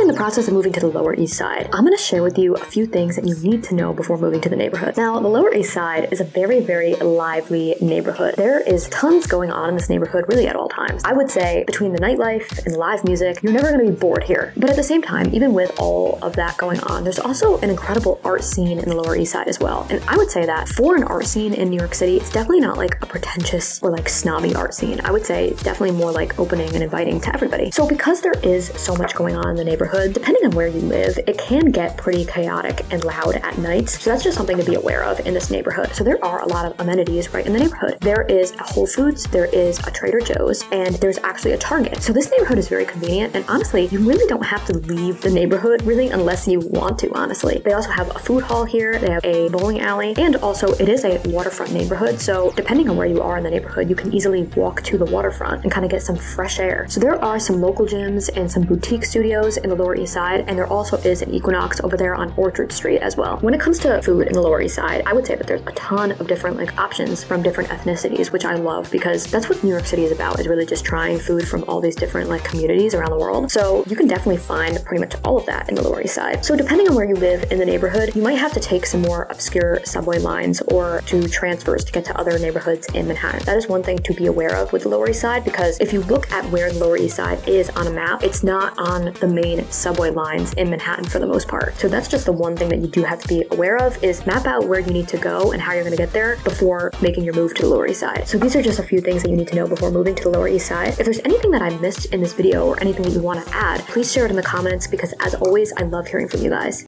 in the process of moving to the Lower East Side, I'm going to share with you a few things that you need to know before moving to the neighborhood. Now, the Lower East Side is a very, very lively neighborhood. There is tons going on in this neighborhood really at all times. I would say between the nightlife and live music, you're never going to be bored here. But at the same time, even with all of that going on, there's also an incredible art scene in the Lower East Side as well. And I would say that for an art scene in New York City, it's definitely not like a pretentious or like snobby art scene. I would say it's definitely more like opening and inviting to everybody. So because there is so much going on in the neighborhood, depending on where you live, it can get pretty chaotic and loud at night. So that's just something to be aware of in this neighborhood. So there are a lot of amenities right in the neighborhood. There is a Whole Foods, there is a Trader Joe's, and there's actually a Target. So this neighborhood is very convenient, and honestly, you really don't have to leave the neighborhood really unless you want to, honestly. They also have a food hall here, they have a bowling alley, and also it is a waterfront neighborhood. So depending on where you are in the neighborhood, you can easily walk to the waterfront and kind of get some fresh air. So there are some local gyms and some boutique studios in the Lower East Side, and there also is an Equinox over there on Orchard Street as well. When it comes to food in the Lower East Side, I would say that there's a ton of different options from different ethnicities, which I love because that's what New York City is about, is really just trying food from all these different communities around the world. So you can definitely find pretty much all of that in the Lower East Side. So depending on where you live in the neighborhood, you might have to take some more obscure subway lines or do transfers to get to other neighborhoods in Manhattan. That is one thing to be aware of with the Lower East Side, because if you look at where the Lower East Side is on a map, it's not on the main subway lines in Manhattan for the most part. So that's just the one thing that you do have to be aware of, is map out where you need to go and how you're going to get there before making your move to the Lower East Side. So these are just a few things that you need to know before moving to the Lower East Side. If there's anything that I missed in this video or anything that you want to add, please share it in the comments, because as always, I love hearing from you guys.